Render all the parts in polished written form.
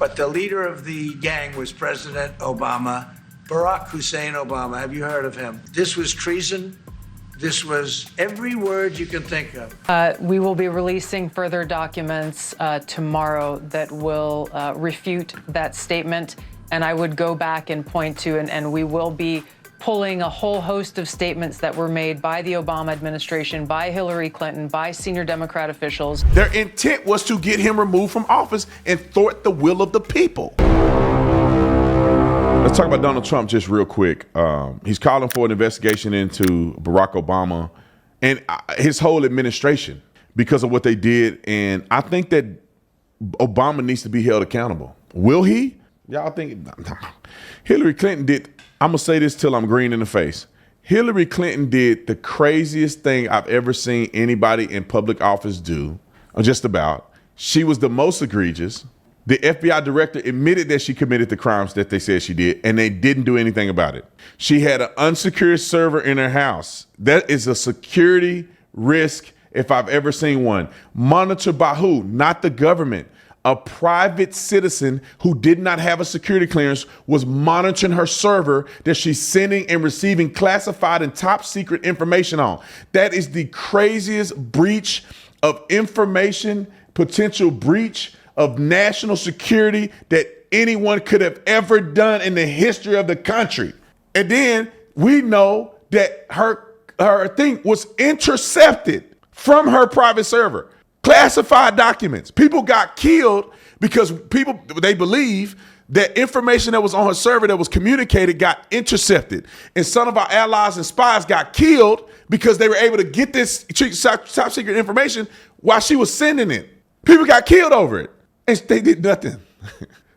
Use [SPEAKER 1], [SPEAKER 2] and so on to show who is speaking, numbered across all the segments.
[SPEAKER 1] but the leader of the gang was President Obama, Barack Hussein Obama. Have you heard of him? This was treason. This was every word you can think of.
[SPEAKER 2] We will be releasing further documents tomorrow that will refute that statement. And I would go back and point to, and we will be pulling a whole host of statements that were made by the Obama administration, by Hillary Clinton, by senior Democrat officials.
[SPEAKER 3] Their intent was to get him removed from office and thwart the will of the people. Let's talk about Donald Trump just real quick. He's calling for an investigation into Barack Obama and his whole administration because of what they did. And I think that Obama needs to be held accountable. Will he? Y'all think? Hillary Clinton did. I'm going to say this till I'm green in the face. Hillary Clinton did the craziest thing I've ever seen anybody in public office do, or just about. She was the most egregious. The FBI director admitted that she committed the crimes that they said she did, and they didn't do anything about it. She had an unsecured server in her house. That is a security risk if I've ever seen one. Monitored by who? Not the government. A private citizen who did not have a security clearance was monitoring her server that she's sending and receiving classified and top secret information on. That is the craziest breach of information, potential breach of national security that anyone could have ever done in the history of the country. And then we know that her thing was intercepted from her private server. Classified documents. People got killed because they believe that information that was on her server that was communicated got intercepted. And some of our allies and spies got killed because they were able to get this top secret information while she was sending it. People got killed over it. And they did nothing.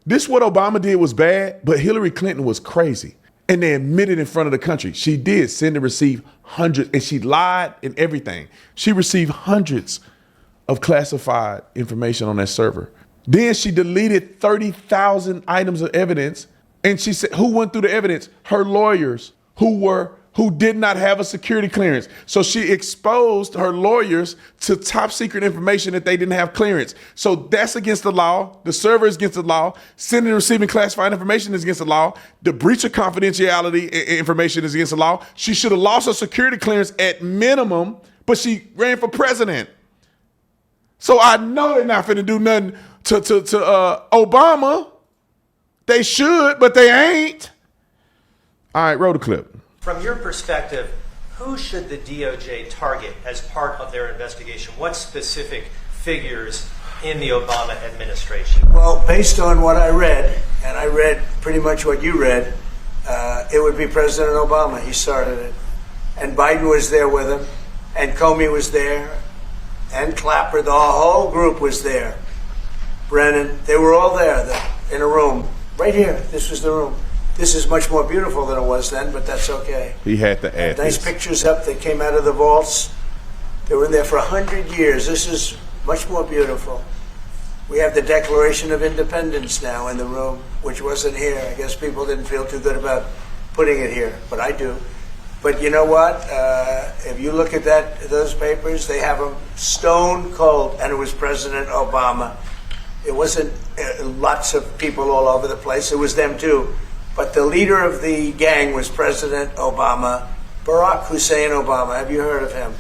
[SPEAKER 3] This what Obama did was bad, but Hillary Clinton was crazy. And they admitted in front of the country. She did send and receive hundreds, and she lied and everything. She received hundreds of classified information on that server. Then she deleted 30,000 items of evidence. And she said, who went through the evidence? Her lawyers who did not have a security clearance. So she exposed her lawyers to top secret information that they didn't have clearance. So that's against the law. The server is against the law. Sending and receiving classified information is against the law. The breach of confidentiality information is against the law. She should have lost her security clearance at minimum, but she ran for president. So I know they're not finna do nothing to Obama. They should, but they ain't. All right, roll the clip.
[SPEAKER 4] From your perspective, who should the DOJ target as part of their investigation? What specific figures in the Obama administration?
[SPEAKER 1] Well, based on what I read, and I read pretty much what you read, it would be President Obama. He started it. And Biden was there with him, and Comey was there, and Clapper, the whole group was there. Brennan, they were all there in a room. Right here, this was the room. This is much more beautiful than it was then, but that's okay.
[SPEAKER 3] He had to add
[SPEAKER 1] nice
[SPEAKER 3] this.
[SPEAKER 1] Pictures up that came out of the vaults. They were in there for 100 years. This is much more beautiful. We have the Declaration of Independence now in the room, which wasn't here. I guess people didn't feel too good about putting it here, but I do. But you know what? If you look at those papers, they have them stone cold, and it was President Obama. It wasn't lots of people all over the place. It was them too. But the leader of the gang was President Obama, Barack Hussein Obama. Have you heard of him?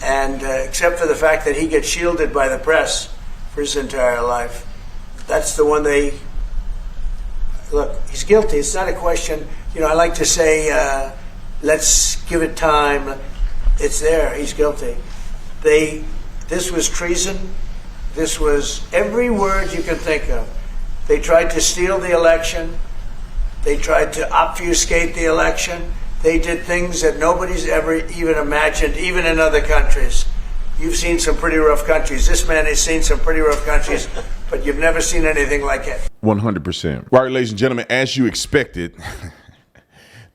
[SPEAKER 1] And except for the fact that he gets shielded by the press for his entire life, that's the one they look. He's guilty. It's not a question. You know, I like to say, let's give it time. It's there. He's guilty. This was treason. This was every word you can think of. They tried to steal the election. They tried to obfuscate the election. They did things that nobody's ever even imagined, even in other countries. You've seen some pretty rough countries. This man has seen some pretty rough countries, but you've never seen anything like it.
[SPEAKER 3] 100%. Right, ladies and gentlemen, as you expected,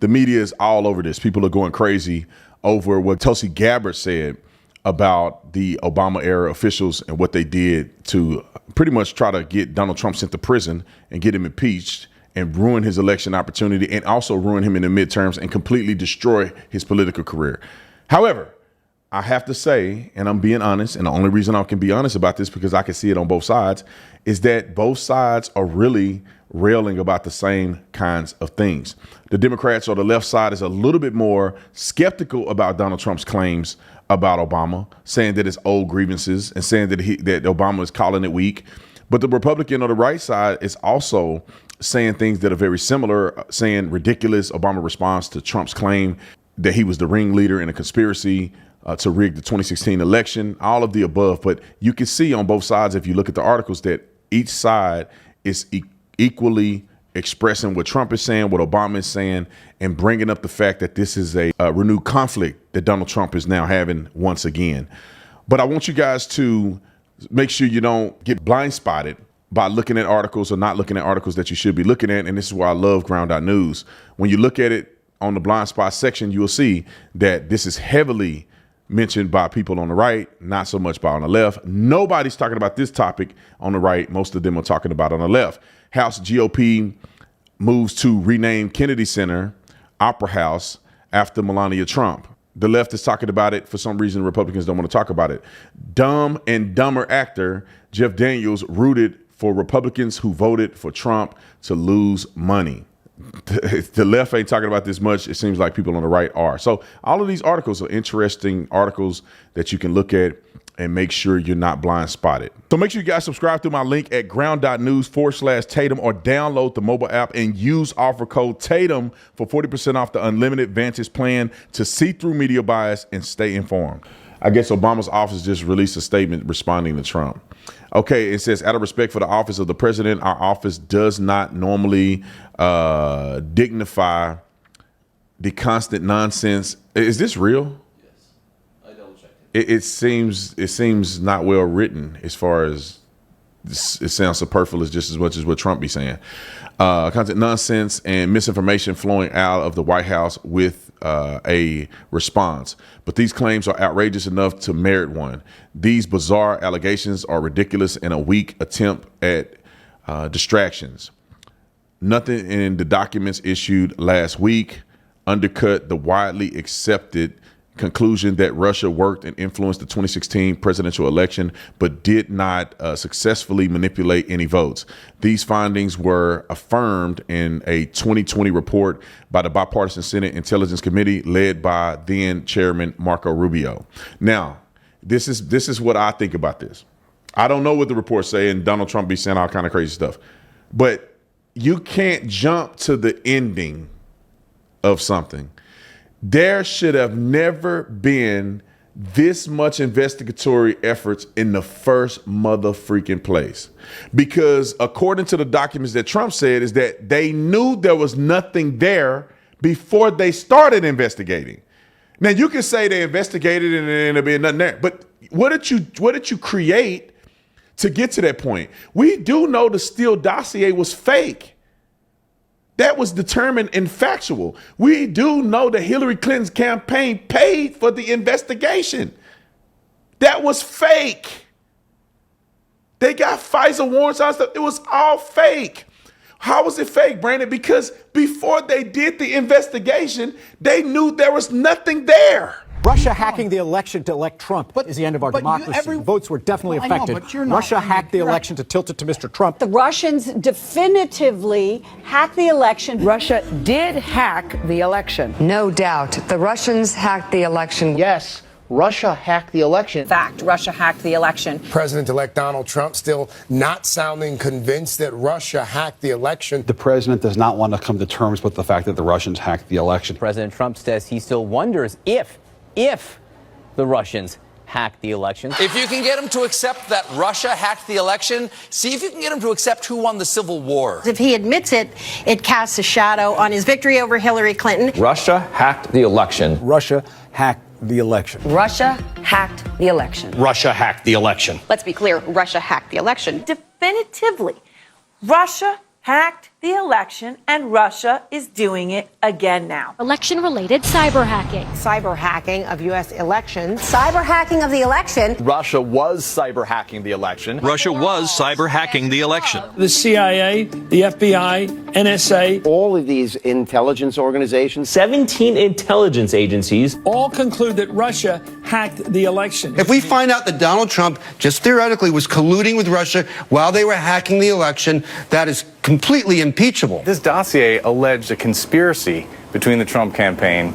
[SPEAKER 3] the media is all over this. People are going crazy over what Tulsi Gabbard said about the Obama era officials and what they did to pretty much try to get Donald Trump sent to prison and get him impeached and ruin his election opportunity and also ruin him in the midterms and completely destroy his political career. However, I have to say, and I'm being honest, and the only reason I can be honest about this because I can see it on both sides, is that both sides are really railing about the same kinds of things. The Democrats or the left side is a little bit more skeptical about Donald Trump's claims about Obama, saying that it's old grievances and saying that that Obama is calling it weak. But the Republican or the right side is also saying things that are very similar, saying ridiculous Obama response to Trump's claim that he was the ringleader in a conspiracy to rig the 2016 election, all of the above. But you can see on both sides, if you look at the articles, that each side is equally expressing what Trump is saying, what Obama is saying, and bringing up the fact that this is a renewed conflict that Donald Trump is now having once again. But I want you guys to make sure you don't get blind spotted by looking at articles or not looking at articles that you should be looking at. And this is why I love Ground.News. When you look at it on the blind spot section, you will see that this is heavily mentioned by people on the right, not so much by on the left. Nobody's talking about this topic on the right. Most of them are talking about on the left. House GOP moves to rename Kennedy Center Opera House after Melania Trump. The left is talking about it. For some reason, Republicans don't want to talk about it. Dumb and Dumber actor Jeff Daniels rooted for Republicans who voted for Trump to lose money. The left ain't talking about this much. It seems like people on the right are. So all of these articles are interesting articles that you can look at and make sure you're not blind spotted. So make sure you guys subscribe through my link at ground.news/Tatum or download the mobile app and use offer code Tatum for 40% off the unlimited Vantage plan to see through media bias and stay informed. I guess Obama's office just released a statement responding to Trump. Okay, it says, out of respect for the office of the president, our office does not normally dignify the constant nonsense. Is this real? It seems not well written as far as it sounds superfluous just as much as what Trump be saying. Constant nonsense and misinformation flowing out of the White House with a response. But these claims are outrageous enough to merit one. These bizarre allegations are ridiculous and a weak attempt at distractions. Nothing in the documents issued last week undercut the widely accepted conclusion that Russia worked and influenced the 2016 presidential election, but did not successfully manipulate any votes. These findings were affirmed in a 2020 report by the bipartisan Senate Intelligence Committee led by then Chairman Marco Rubio. Now, this is what I think about this. I don't know what the reports say, and Donald Trump be saying all kind of crazy stuff, but you can't jump to the ending of something. There should have never been this much investigatory efforts in the first mother freaking place. Because according to the documents that Trump said is that they knew there was nothing there before they started investigating. Now you can say they investigated and there ended up being nothing there, but what did you create to get to that point? We do know the Steele Dossier was fake. That was determined and factual. We do know that Hillary Clinton's campaign paid for the investigation. That was fake. They got FISA warrants on stuff. It was all fake. How was it fake, Brandon? Because before they did the investigation, they knew there was nothing there.
[SPEAKER 5] Russia hacking the election to elect Trump is the end of our democracy. Votes were definitely affected. Russia hacked the election to tilt it to Mr. Trump.
[SPEAKER 6] The Russians definitively hacked the election.
[SPEAKER 7] Russia did hack the election.
[SPEAKER 8] No doubt. The Russians hacked the election.
[SPEAKER 9] Yes, Russia hacked the election.
[SPEAKER 6] Fact, Russia hacked the election.
[SPEAKER 10] President-elect Donald Trump still not sounding convinced that Russia hacked the election.
[SPEAKER 11] The president does not want to come to terms with the fact that the Russians hacked the election.
[SPEAKER 12] President Trump says he still wonders if the Russians hacked the election.
[SPEAKER 13] If you can get him to accept that Russia hacked the election, see if you can get him to accept who won the Civil War.
[SPEAKER 14] If he admits it, it casts a shadow on his victory over Hillary Clinton.
[SPEAKER 15] Russia hacked the election.
[SPEAKER 5] Russia hacked the election.
[SPEAKER 8] Russia hacked the election.
[SPEAKER 15] Russia hacked the election.
[SPEAKER 14] Let's be clear, Russia hacked the election.
[SPEAKER 16] Definitively, Russia hacked the election, and Russia is doing it again now.
[SPEAKER 17] Election-related cyber hacking.
[SPEAKER 14] Cyber hacking of U.S. elections. Cyber hacking of the election.
[SPEAKER 15] Russia was cyber hacking the election.
[SPEAKER 18] Russia was cyber hacking the election.
[SPEAKER 19] The CIA, the FBI, NSA.
[SPEAKER 9] All of these intelligence organizations.
[SPEAKER 12] 17 intelligence agencies.
[SPEAKER 19] All conclude that Russia hacked the election.
[SPEAKER 20] If we find out that Donald Trump just theoretically was colluding with Russia while they were hacking the election, that is completely impeachable.
[SPEAKER 21] This dossier alleged a conspiracy between the Trump campaign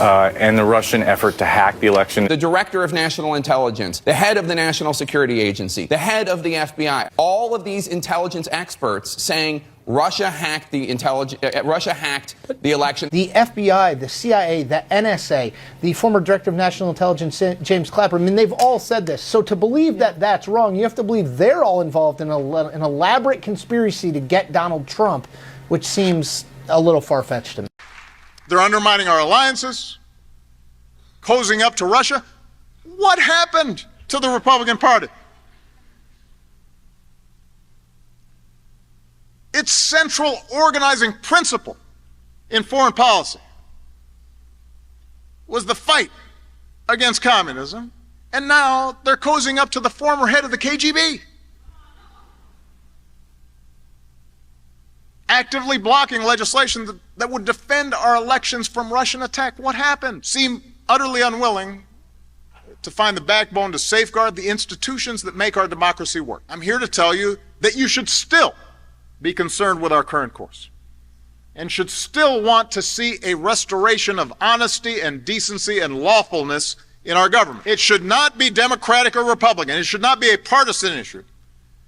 [SPEAKER 21] and the Russian effort to hack the election.
[SPEAKER 13] The director of national intelligence, the head of the National Security Agency, the head of the FBI, all of these intelligence experts saying Russia hacked the election.
[SPEAKER 9] The FBI, the CIA, the NSA, the former director of national intelligence, James Clapper, I mean, they've all said this. So to believe that that's wrong, you have to believe they're all involved in an elaborate conspiracy to get Donald Trump, which seems a little far-fetched to me.
[SPEAKER 22] They're undermining our alliances, cozying up to Russia. What happened to the Republican Party? Its central organizing principle in foreign policy was the fight against communism, and now they're cozying up to the former head of the KGB, actively blocking legislation that would defend our elections from Russian attack. What happened? Seem utterly unwilling to find the backbone to safeguard the institutions that make our democracy work. I'm here to tell you that you should still be concerned with our current course and should still want to see a restoration of honesty and decency and lawfulness in our government. It should not be Democratic or Republican. It should not be a partisan issue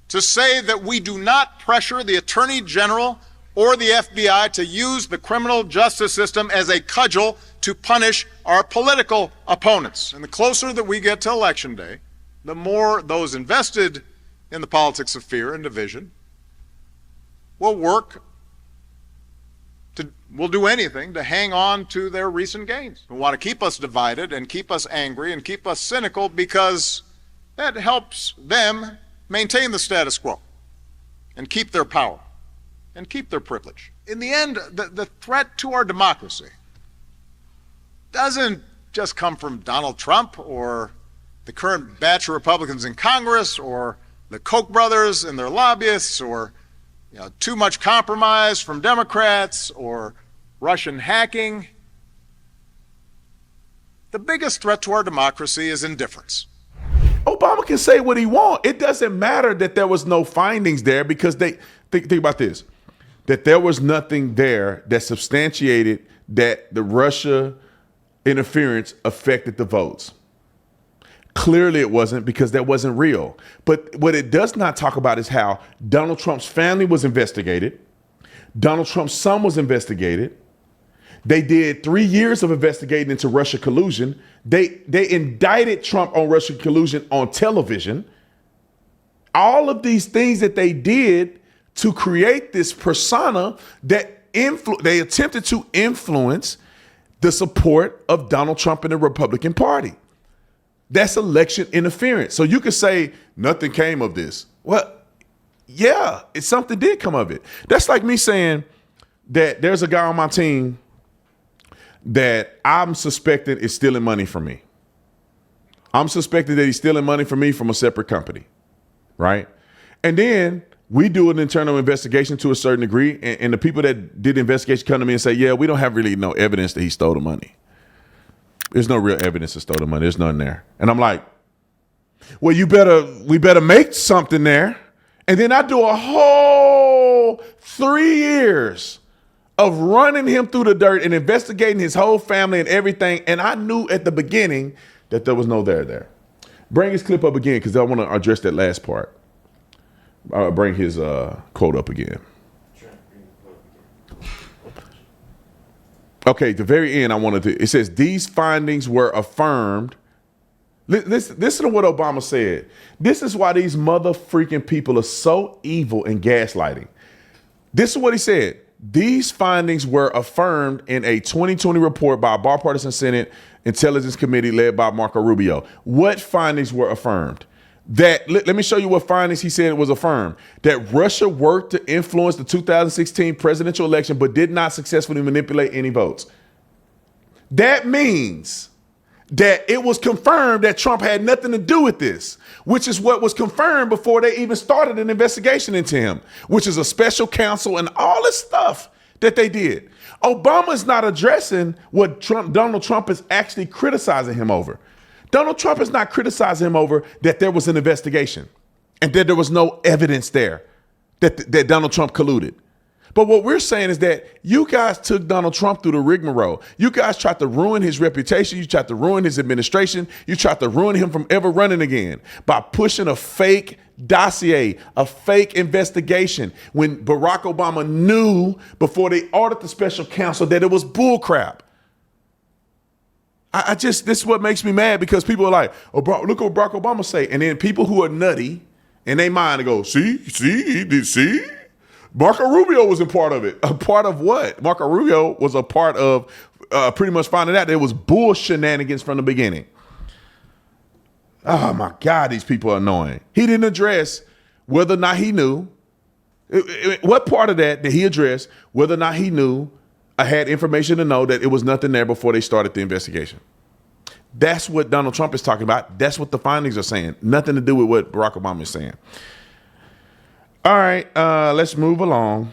[SPEAKER 22] to say that we do not pressure the Attorney General or the FBI to use the criminal justice system as a cudgel to punish our political opponents. And the closer that we get to Election Day, the more those invested in the politics of fear and division will do anything to hang on to their recent gains. They want to keep us divided and keep us angry and keep us cynical because that helps them maintain the status quo and keep their power and keep their privilege. In the end, the threat to our democracy doesn't just come from Donald Trump or the current batch of Republicans in Congress or the Koch brothers and their lobbyists or too much compromise from Democrats or Russian hacking. The biggest threat to our democracy is indifference.
[SPEAKER 3] Obama can say what he wants. It doesn't matter that there was no findings there because think about this, that there was nothing there that substantiated that the Russia interference affected the votes. Clearly it wasn't because that wasn't real. But what it does not talk about is how Donald Trump's family was investigated. Donald Trump's son was investigated. They did 3 years of investigating into Russia collusion. They indicted Trump on Russia collusion on television. All of these things that they did to create this persona that they attempted to influence the support of Donald Trump and the Republican Party. That's election interference. So you could say nothing came of this. Well, yeah, something did come of it. That's like me saying that there's a guy on my team that I'm suspecting is stealing money from me. I'm suspecting that he's stealing money from me from a separate company, right? And then we do an internal investigation to a certain degree, and the people that did the investigation come to me and say, yeah, we don't have really no evidence that he stole the money. There's no real evidence he stole the money. There's none there. And I'm like, well, we better make something there. And then I do a whole 3 years of running him through the dirt and investigating his whole family and everything. And I knew at the beginning that there was no there. Bring his clip up again because I want to address that last part. Bring his quote up again. Okay, the very end, it says, these findings were affirmed. Listen to what Obama said. This is why these mother freaking people are so evil and gaslighting. This is what he said. These findings were affirmed in a 2020 report by a bipartisan Senate Intelligence Committee led by Marco Rubio. What findings were affirmed? Let me show you what findings he said was affirmed. That Russia worked to influence the 2016 presidential election but did not successfully manipulate any votes. That means that it was confirmed that Trump had nothing to do with this, which is what was confirmed before they even started an investigation into him, which is a special counsel and all this stuff that they did. Obama's not addressing what Donald Trump is actually criticizing him over. Donald Trump is not criticizing him over that there was an investigation and that there was no evidence there that Donald Trump colluded. But what we're saying is that you guys took Donald Trump through the rigmarole. You guys tried to ruin his reputation. You tried to ruin his administration. You tried to ruin him from ever running again by pushing a fake dossier, a fake investigation, when Barack Obama knew before they ordered the special counsel that it was bullcrap. This is what makes me mad, because people are like, oh, bro, look what Barack Obama say. And then people who are nutty in their mind go, see? Marco Rubio was a part of it. A part of what? Marco Rubio was a part of pretty much finding out there was bull shenanigans from the beginning. Oh my God, these people are annoying. He didn't address whether or not he knew. What part of that did he address whether or not he knew, I had information to know that it was nothing there before they started the investigation? That's what Donald Trump is talking about. That's what the findings are saying. Nothing to do with what Barack Obama is saying. All right, let's move along.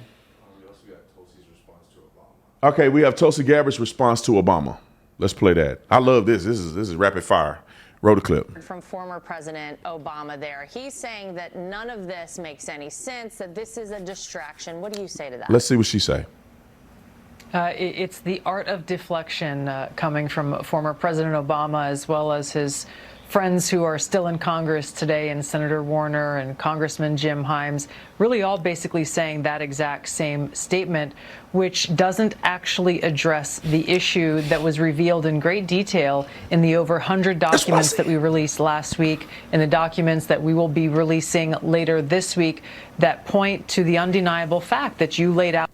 [SPEAKER 3] Okay, we have Tulsi Gabbard's response to Obama. Let's play that. I love this. This is rapid fire. Roll the clip.
[SPEAKER 2] From former President Obama there. He's saying that none of this makes any sense, that this is a distraction. What do you say to that?
[SPEAKER 3] Let's see what she say.
[SPEAKER 4] It's the art of deflection coming from former President Obama, as well as his friends who are still in Congress today, and Senator Warner and Congressman Jim Himes, really all basically saying that exact same statement, which doesn't actually address the issue that was revealed in great detail in the over 100 documents that we released last week, and the documents that we will be releasing later this week, that point to the undeniable fact that you laid out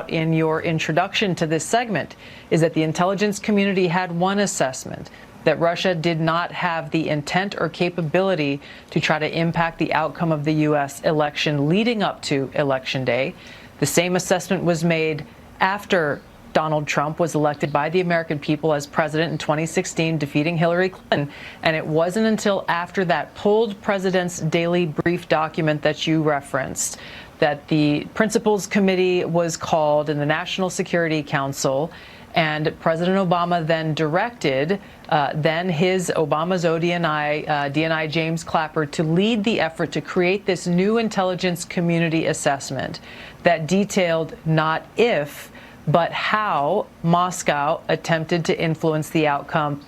[SPEAKER 4] in your introduction to this segment, is that the intelligence community had one assessment, that Russia did not have the intent or capability to try to impact the outcome of the U.S. election leading up to Election Day. The same assessment was made after Donald Trump was elected by the American people as president in 2016, defeating Hillary Clinton. And it wasn't until after that pulled President's Daily Brief document that you referenced that the Principals Committee was called in the National Security Council, and President Obama then directed Obama's DNI James Clapper to lead the effort to create this new intelligence community assessment that detailed not if, but how Moscow attempted to influence the outcome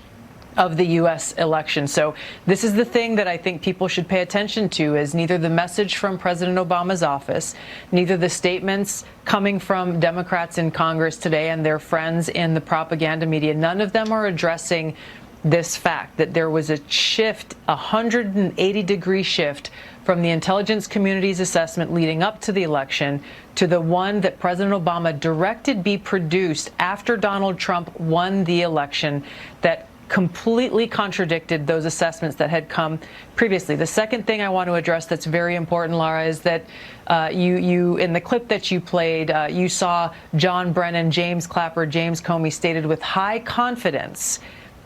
[SPEAKER 4] of the U.S. election. So this is the thing that I think people should pay attention to, is neither the message from President Obama's office, neither the statements coming from Democrats in Congress today and their friends in the propaganda media, none of them are addressing this fact that there was a shift, a 180-degree shift from the intelligence community's assessment leading up to the election to the one that President Obama directed be produced after Donald Trump won the election, that completely contradicted those assessments that had come previously. The second thing I want to address that's very important, Laura, is that you in the clip that you played, you saw John Brennan, James Clapper, James Comey stated with high confidence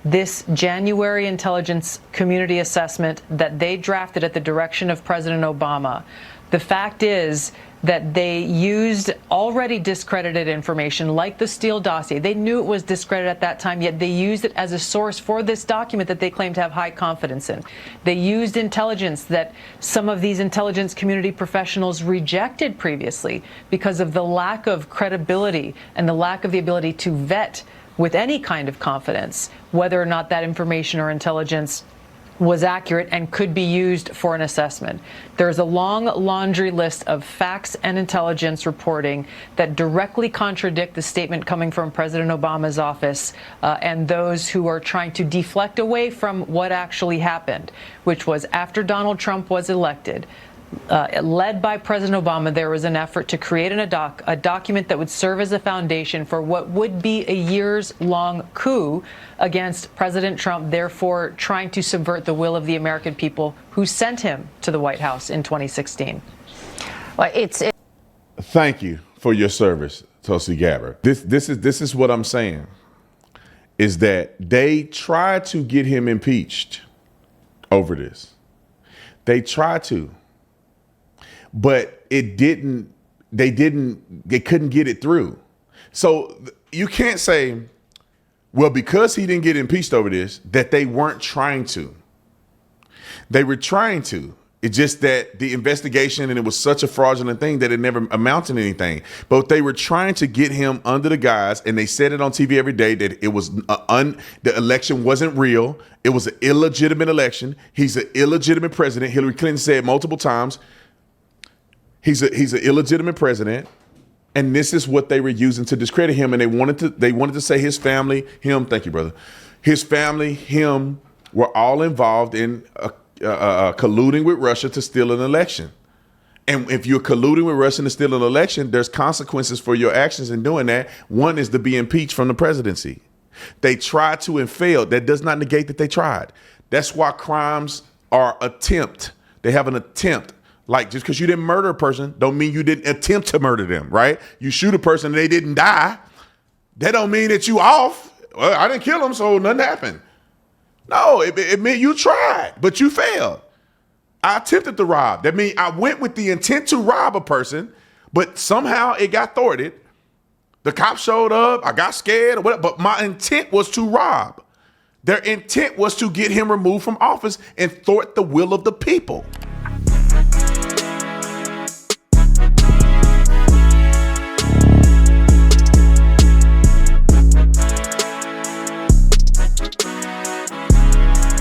[SPEAKER 4] this January intelligence community assessment that they drafted at the direction of President Obama. The fact is that they used already discredited information like the Steele Dossier. They knew it was discredited at that time, yet they used it as a source for this document that they claim to have high confidence in. They used intelligence that some of these intelligence community professionals rejected previously because of the lack of credibility and the lack of the ability to vet with any kind of confidence whether or not that information or intelligence was accurate and could be used for an assessment. There's a long laundry list of facts and intelligence reporting that directly contradict the statement coming from President Obama's office and those who are trying to deflect away from what actually happened, which was after Donald Trump was elected, led by President Obama, there was an effort to create a document that would serve as a foundation for what would be a years-long coup against President Trump, therefore trying to subvert the will of the American people who sent him to the White House in 2016.
[SPEAKER 2] Well,
[SPEAKER 3] Thank you for your service, Tulsi Gabbard. This is what I'm saying, is that they tried to get him impeached over this. They tried to. But they couldn't get it through. So you can't say, Well, because he didn't get impeached over this, that they weren't trying to. They were trying to. It's just that the investigation, and it was such a fraudulent thing that it never amounted to anything. But they were trying to get him under the guise, and they said it on TV every day that it was the election wasn't real. It was an illegitimate election. He's an illegitimate president. Hillary Clinton said multiple times, he's an illegitimate president. And this is what they were using to discredit him. And they wanted to say his family, him, thank you, brother. His family, him, were all involved in colluding with Russia to steal an election. And if you're colluding with Russia to steal an election, there's consequences for your actions in doing that. One is to be impeached from the presidency. They tried to and failed. That does not negate that they tried. That's why crimes are attempt. They have an attempt. Like, just because you didn't murder a person don't mean you didn't attempt to murder them, right? You shoot a person and they didn't die. That don't mean that you off. Well, I didn't kill them, so nothing happened. No, it meant you tried, but you failed. I attempted to rob. That means I went with the intent to rob a person, but somehow it got thwarted. The cops showed up. I got scared or whatever, but my intent was to rob. Their intent was to get him removed from office and thwart the will of the people.